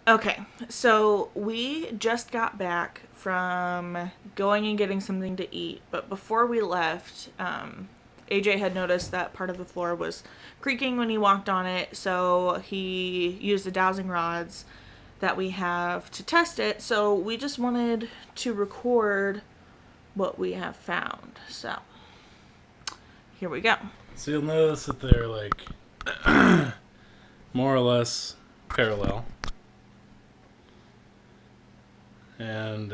Okay, so we just got back from going and getting something to eat, but before we left, AJ had noticed that part of the floor was creaking when he walked on it, so he used the dowsing rods that we have to test it. So we just wanted to record what we have found. So here we go. So you'll notice that they're like more or less parallel. And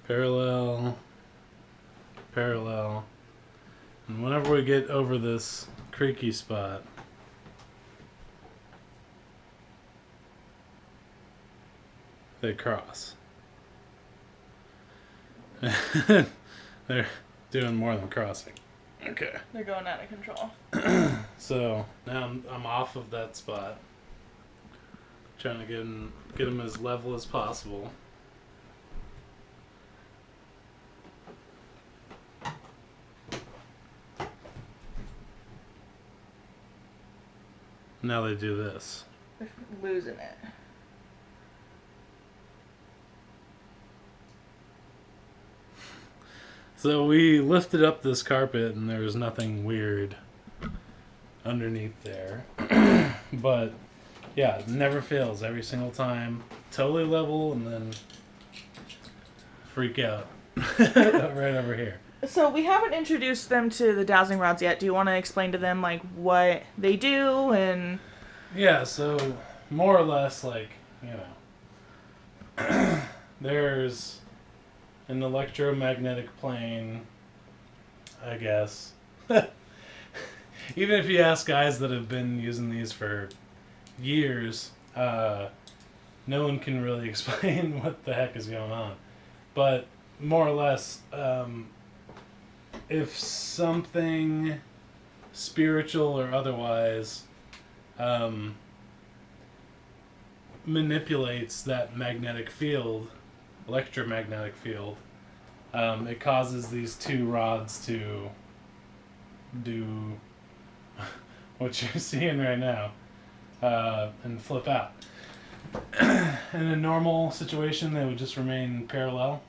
parallel, parallel. And whenever we get over this creaky spot, they cross. They're doing more than crossing. Okay. They're going out of control. So now I'm off of that spot. Trying to get them as level as possible. Now they do this. They're losing it. So we lifted up this carpet and there was nothing weird underneath there. But yeah, it never fails every single time. Totally level and then freak out. Right over here. So we haven't introduced them to the dowsing rods yet. Do you want to explain to them like what they do and? Yeah, so more or less like, there's an electromagnetic plane, I guess. Even if you ask guys that have been using these for years, no one can really explain what the heck is going on. But more or less, if something spiritual or otherwise manipulates that magnetic field, electromagnetic field, it causes these two rods to do what you're seeing right now and flip out. In a normal situation, they would just remain parallel.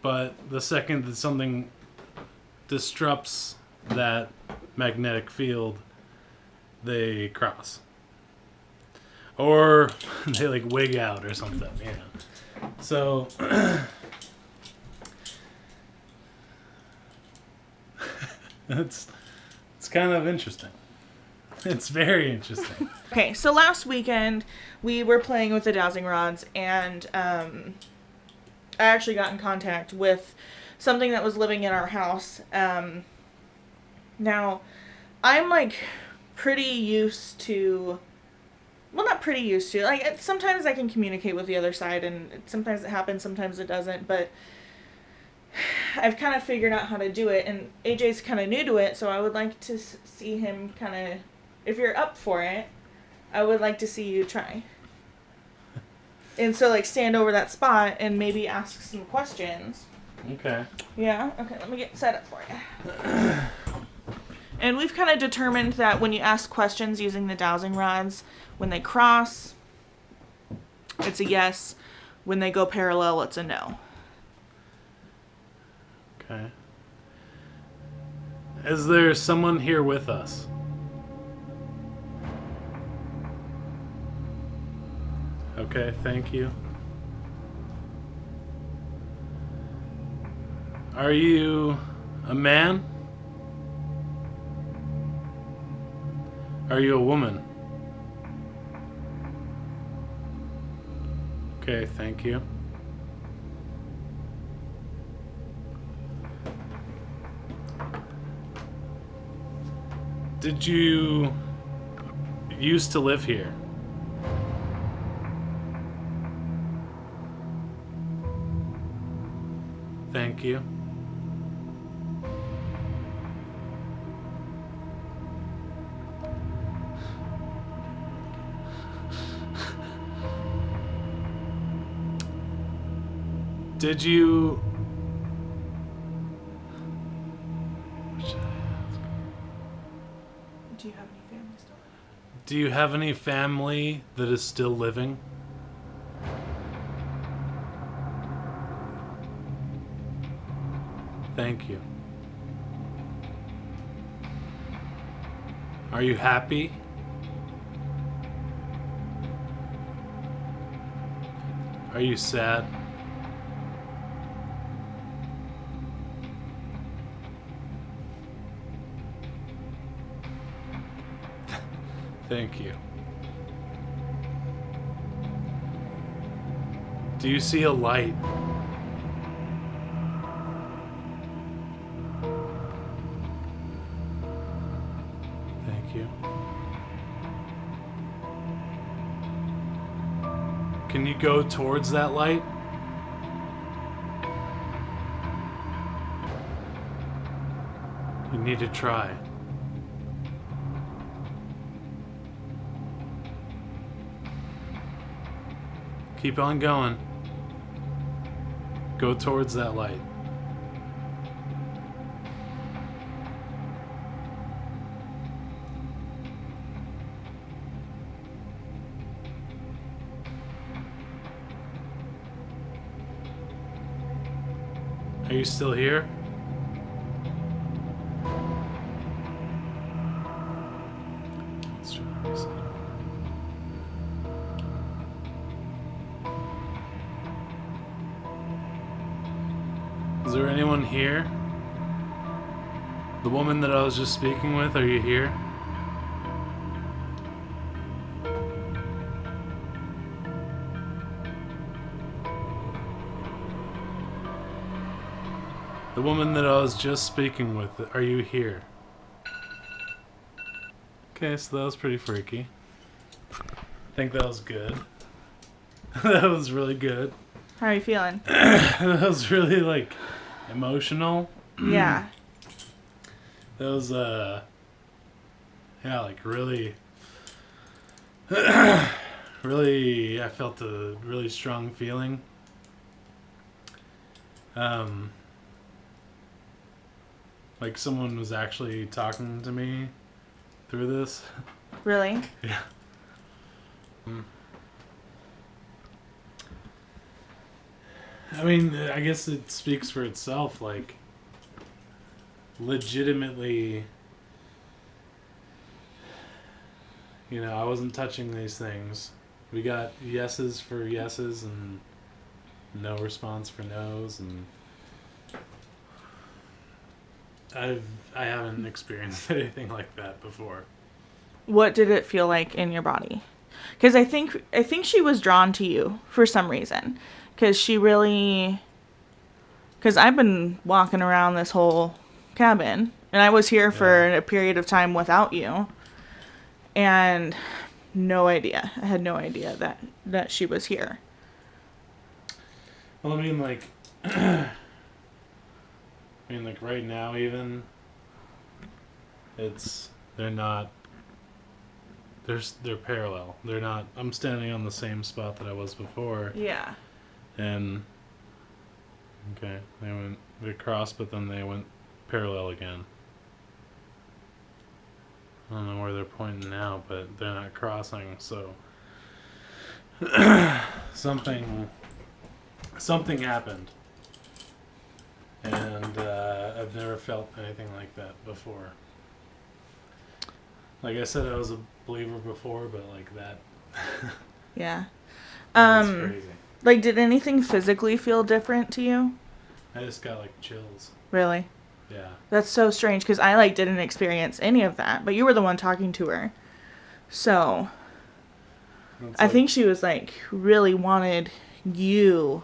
But the second that something disrupts that magnetic field, they cross. Or they like wig out or something, So it's kind of interesting. It's very interesting. Okay, so last weekend we were playing with the dowsing rods, and I actually got in contact with something that was living in our house. Now, I'm like pretty used to, well, not pretty used to, like sometimes I can communicate with the other side, and sometimes it happens, sometimes it doesn't, but I've kind of figured out how to do it, and AJ's kind of new to it, so I would like to see him kind of, if you're up for it, I would like to see you try. And so, like, stand over that spot and maybe ask some questions. Okay. Yeah? Okay, let me get set up for you. And we've kind of determined that when you ask questions using the dowsing rods, when they cross, it's a yes. When they go parallel, it's a no. Okay. Is there someone here with us? Okay, thank you. Are you a man? Are you a woman? Okay, thank you. Did you used to live here? Thank you. Did you Do you have any family still? Do you have any family that is still living? Thank you. Are you happy? Are you sad? Thank you. Do you see a light? Thank you. Can you go towards that light? You need to try. Keep on going. Go towards that light. Are you still here? Let's try to reset. Is there anyone here? The woman that I was just speaking with, are you here? The woman that I was just speaking with, are you here? Okay, so that was pretty freaky. I think that was good. That was really good. How are you feeling? That was really, like, emotional. Yeah. That was, yeah, like, really, really, I felt a really strong feeling. Like someone was actually talking to me through this. Really? Yeah. I mean, I guess it speaks for itself, like, legitimately, you know, I wasn't touching these things. We got yeses for yeses and no response for no's, and I haven't experienced anything like that before. What did it feel like in your body? Because I think she was drawn to you for some reason. Because she really... Because I've been walking around this whole cabin. And I was here for a period of time without you. And no idea. I had no idea that she was here. Well, I mean, like... like right now even, they're parallel. They're not, I'm standing on the same spot that I was before. Yeah. And, okay, they crossed, but then they went parallel again. I don't know where they're pointing now, but they're not crossing, so something happened. And I've never felt anything like that before. Like I said, I was a believer before, but like that. Yeah. That's crazy. Like, did anything physically feel different to you? I just got like chills. Really? Yeah. That's so strange because I like didn't experience any of that, but you were the one talking to her. So I think she was like really wanted you.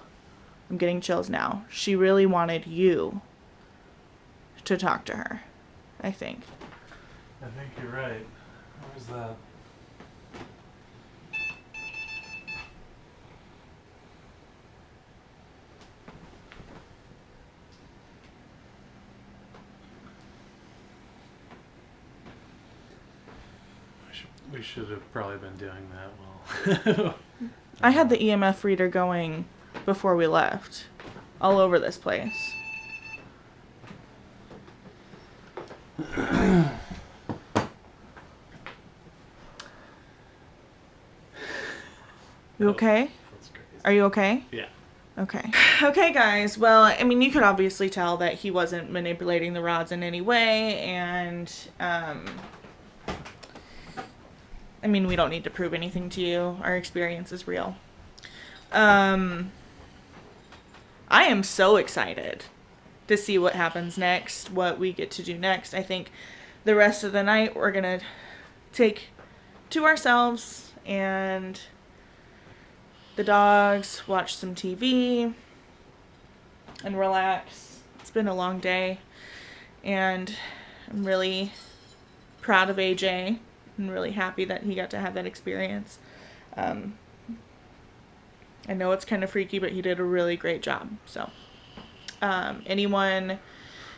I'm getting chills now. She really wanted you to talk to her, I think. I think you're right. Where's that? We should have probably been doing that well. I had the EMF reader going before we left, all over this place. You okay? That's crazy. Are you okay? Yeah. Okay. Okay, guys. Well, I mean, you could obviously tell that he wasn't manipulating the rods in any way, and, I mean, we don't need to prove anything to you. Our experience is real. I am so excited to see what happens next, what we get to do next. I think the rest of the night we're gonna take to ourselves and the dogs, watch some TV, and relax. It's been a long day, and I'm really proud of AJ and really happy that he got to have that experience. I know it's kind of freaky, but he did a really great job. So, anyone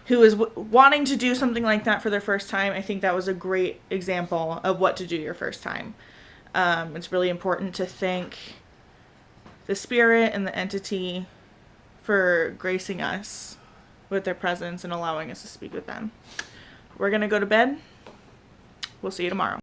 who is wanting to do something like that for their first time, I think that was a great example of what to do your first time. It's really important to thank the spirit and the entity for gracing us with their presence and allowing us to speak with them. We're going to go to bed. We'll see you tomorrow.